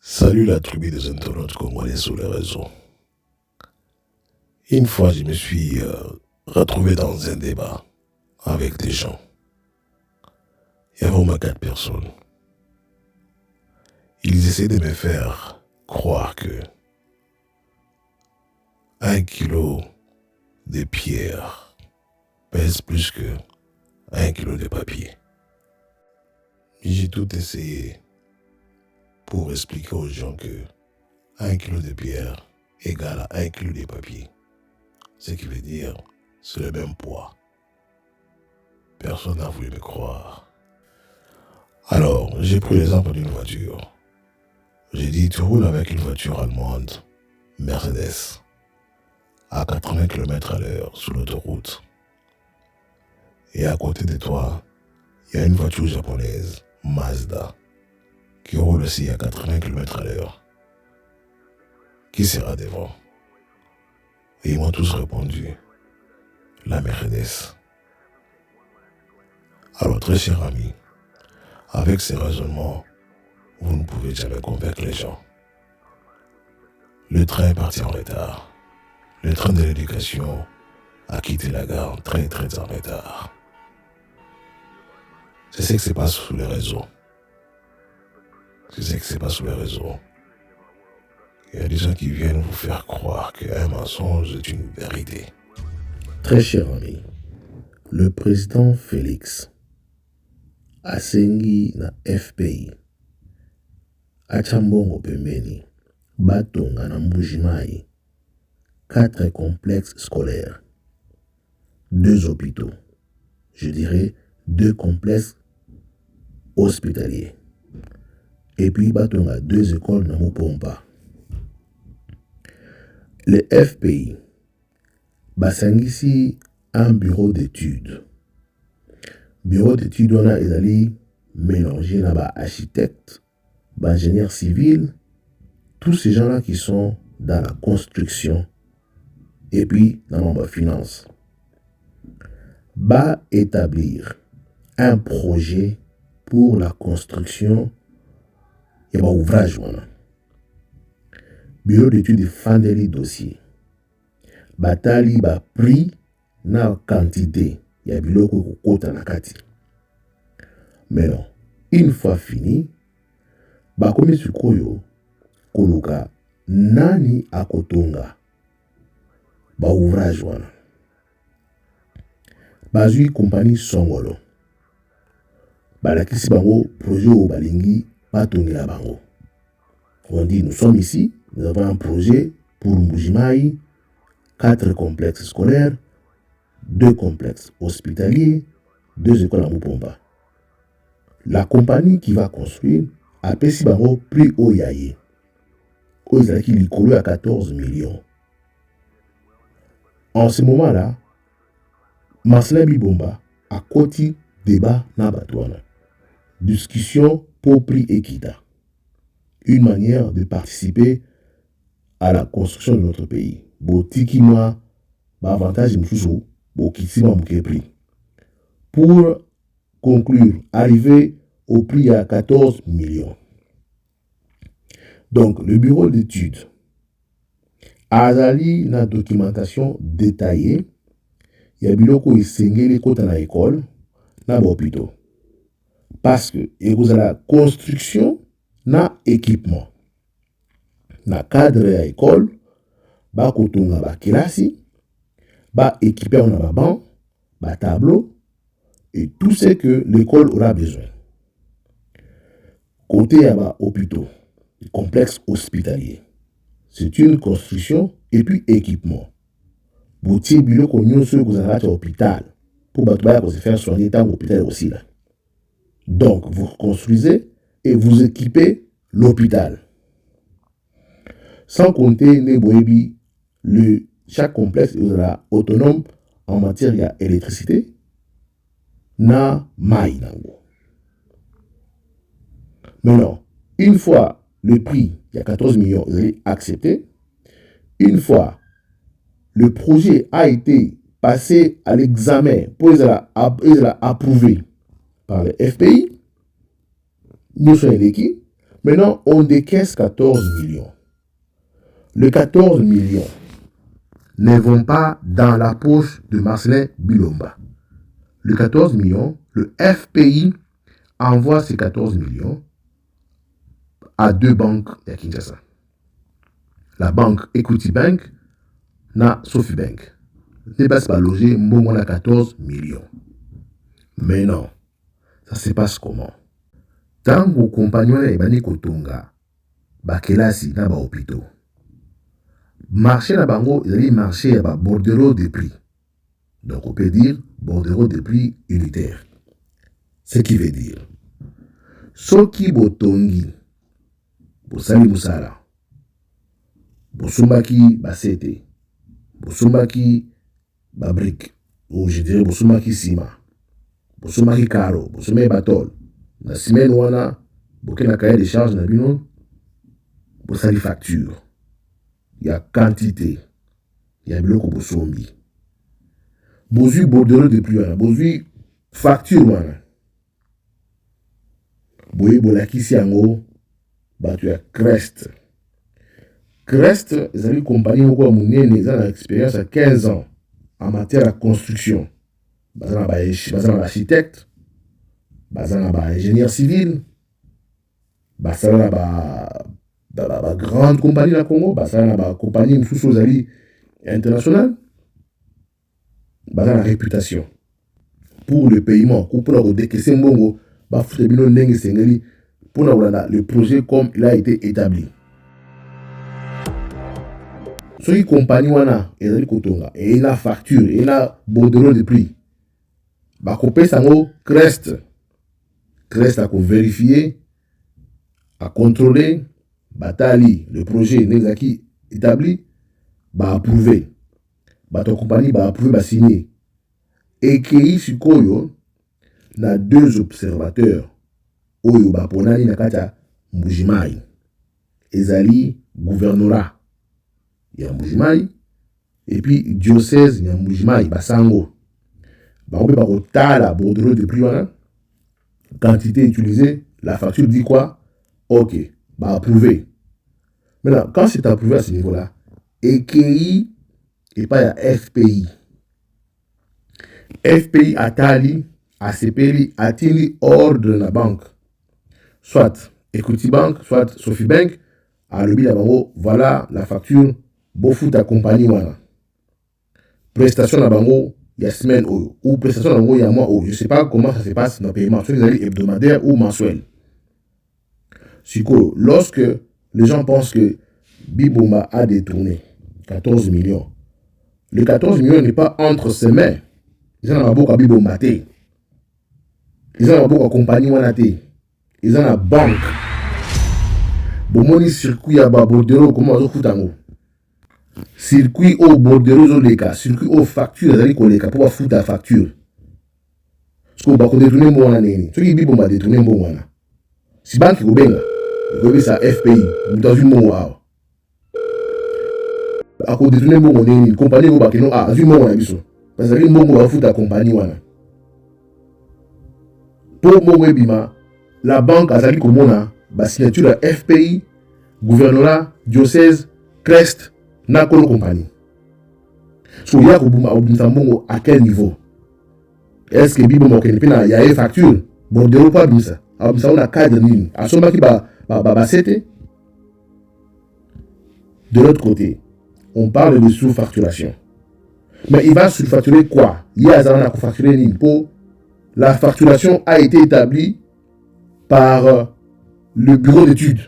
Salut la tribu des internautes congolais sur les réseaux. Une fois, je me suis retrouvé dans un débat avec des gens. Il y avait au moins 4 personnes. Ils essaient de me faire croire que 1 kilo de pierre pèse plus que 1 kilo de papier. J'ai tout essayé pour expliquer aux gens que 1 kilo de pierre égale à 1 kilo de papier. Ce qui veut dire, c'est le même poids. Personne n'a voulu me croire. Alors, j'ai pris l'exemple d'une voiture. J'ai dit, tu roules avec une voiture allemande, Mercedes, à 80 km/h sur l'autoroute. Et à côté de toi, il y a une voiture japonaise, Mazda, qui roule aussi à 80 km/h. Qui sera devant? Et ils m'ont tous répondu, la Mercedes. Alors, très cher ami, avec ces raisonnements, vous ne pouvez jamais convaincre les gens. Le train est parti en retard. Le train de l'éducation a quitté la gare très en retard. C'est ce qui se passe sur les réseaux. C'est ce qui se passe sur les réseaux. Il y a des gens qui viennent vous faire croire qu'un mensonge est une vérité. Très cher ami, le président Félix asengi na FPI acha mbongo pembeni batonga na Mbuji-Mayi 4 complexes scolaires, 2 hôpitaux, je dirais 2 complexes hospitaliers, et puis batonga 2 écoles na Mupompa. Le FPI basangisi un bureau d'études. Bureau d'études, on a mélangé là-bas architectes, ingénieurs civils, tous ces gens-là qui sont dans la construction et puis dans la finance. Va établir un projet pour la construction et ouvrage. Bureau d'études fandeli dossier. Batali ba prix na quantité ya biloko kokota na kati. Mais non, une fois fini, bakomi sikoyo koluka nani akotonga ba ouvrage wana. Bazui compagnie Songolo. Balakisi bango projet o balingi batongela bango. On dit nous sommes ici, nous avons un projet pour Mbuji-Mayi, 4 complexes scolaires, 2 complexes hospitaliers, 2 écoles à Mupompa. La compagnie qui va construire a payé bango prix Oyaye. Ozaki likolo à 14 millions. En ce moment-là, Marcelin Bibomba a côté débat na batouana. Discussion pour prix Ekita. Une manière de participer à la construction de notre pays. Botiki moi, avantage mfuso, bokitsima prix. Pour conclure, arriver au prix à 14 millions. Donc, le bureau d'études a la documentation détaillée. Il y a biloko isengeli kota na école, na hôpital. Parce que il y a la construction na équipement. Na cadre ya école, ba kotonga ba kilasi, ba équiper on a ba banc, ba tableau et tout ce que l'école aura besoin. Côté ya ba hôpitaux, complexe hospitalier. C'est une construction et puis équipement. Boutier bureau qu'on y a vous avez à l'hôpital pour battre se faire soigner dans l'hôpital aussi là. Donc vous construisez et vous équipez l'hôpital. Sans compter chaque complexe sera autonome en matière d'électricité na maï nango. Maintenant, une fois le prix, il y a 14 millions, est accepté. Une fois le projet a été passé à l'examen pour être approuvé par le FPI, nous sommes l'équipe, Maintenant, on décaisse 14 millions. Les 14 millions ne vont pas dans la poche de Marcelin Bilomba. Les 14 millions, le FPI envoie ces 14 millions à 2 banques à Kinshasa. La banque Equity Bank na Sophie Bank. Ne passe pas loger mbongo na 14 millions. Mais non, ça se passe comment? Tango compagnon na ebani kotonga bakelasi na ba hôpitaux. Marché na bango, ezali marché à bordereau de prix. Donc on peut dire bordereau de prix unitaire. Ce qui veut dire soki botongi bosali musala bosumbaki basete bosumbaki babrique ou je dirais bosumbaki sima bosumbaki karo bosumbaki batol na semaine wana bokena cahier de charge na bino bosali facture ya quantité ya biloko bosombi bozwi bordereau de prix wana bozwi facture wana boye bolakisi yango bato ya Crest. Crest ezali compagnie moko ya monene eza na expérience à 15 ans en matière de construction. Baza na ba architecte, baza na ba ingénieur civil, baza na ba grande compagnie na Congo, baza na ba compagnie mosusu ezali internationale. Baza na réputation pour le paiement, pour la décaisser mbongo, ba fute bino ndenge sengeli pour le projet comme il a été établi. Ce qui compagnie wana ezali kotonga et il a facture, il a bordereau de prix. Ba kopé sango Crest. Crest a vérifier, a contrôler, batali le projet n'exaki établi, ba approuver. Ba to compagnie ba approuver ba signer. Et qui sikoyo na 2 observateurs oyo baponani na kata Mbujimai ezali gouvernorat ya Mbujimai et puis diocèse ya Mbujimai basango baobe bakotala bordereau de prix wana quantité utilisée la facture dit quoi ok ba approuvé. Maintenant quand c'est approuvé à ce niveau là EKI et pas ya FPI atali ACPI atili ordre na banque soit Equity Bank soit Sophie Bank à l'objet la bango voilà la facture bofu ta compagnie wana prestation na bango ya semaine ou prestation na bango ya mois je sais pas comment ça se passe dans le paiement soit hebdomadaire ou mensuel. Siko lorsque les gens pensent que Bibomba a détourné 14 millions, le 14 millions n'est pas entre ses mains. Ils en ont beaucoup à Bibomba té. Ils en ont beaucoup à compagnie wana té. Ils en ont banque. Bomoni circuit à bordereau comment on a circuit au bordereau leka, circuit au facture ezali koleka pour foutre la facture. Parce que ba ko détourner mo wana nini. Soki Bibomba détourner mo wana. Si banque ko benga, ko sa FPI, mutazu mo wa. A ko détourner mo nini, compagnie ko ba keno azu mo wana biso. Parce que mo va foutre la compagnie wana. Pour mo webima, la banque azali komona ba signature la FPI, gouvernorat, diocèse, Crest na kolo compagnie. So ya ko buma obimisa mbongo à quel niveau? Est-ce que Bibomba kenipena ya e facture? Bordereau pas bimisa. Abimisa on a cadre nini? Asomba ki ba sete. De l'autre côté, on parle de sous-facturation. Mais il va surfacturer quoi? Il y a un facturer l'impôt. La facturation a été établie par le bureau d'études.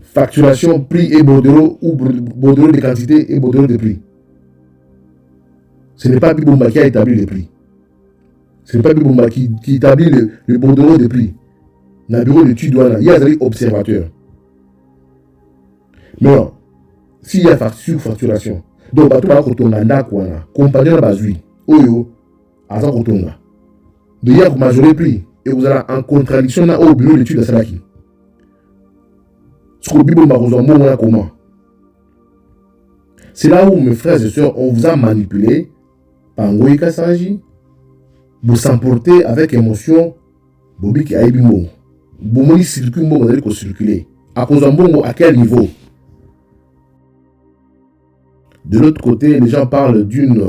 Facturation, prix et bordereau ou bordereau de quantité et bordereau de prix. Ce n'est pas Bibomba qui a établi le prix. Ce n'est pas Bibomba qui établit le bordereau de prix. Dans le bureau d'études, il y a des observateurs. Mais non, s'il y a facturation, donc bato ba kotonga ndako wana compagnie na bazui oyo aza kotonga de ya majorer prix et vous allez en contradiction na au bureau d'études de Salaki. Ce que Bibomba kozwa mbongo na comment? C'est là où mes frères et sœurs on vous a manipulé par Ngoyi Kasanji, vous s'emporter avec émotion bobi ki aibi mbongo bomoni circuit mbongo ezali kocirculer akozwa mbongo à quel niveau? De l'autre côté, les gens parlent d'une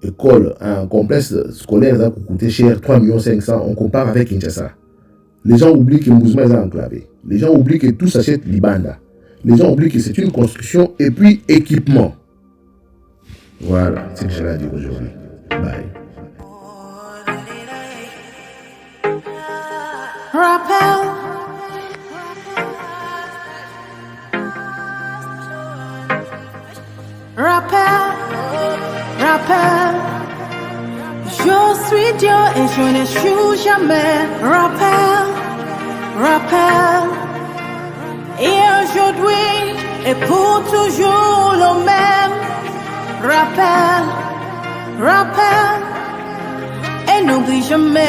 école, un complexe scolaire qui a coûté cher, 3,5 millions, on compare avec Kinshasa. Les gens oublient que Mbouzima est enclavé. Les gens oublient que tout s'achète Libanda. Les gens oublient que c'est une construction et puis équipement. Voilà, c'est ce que j'allais dire aujourd'hui. Bye. Rappel. Rappel. Rappel. Je suis Dieu et je n'échoue jamais. Rappel. Rappel. Et aujourd'hui et pour toujours le même. Rappel. Rappel. Et n'oublie jamais.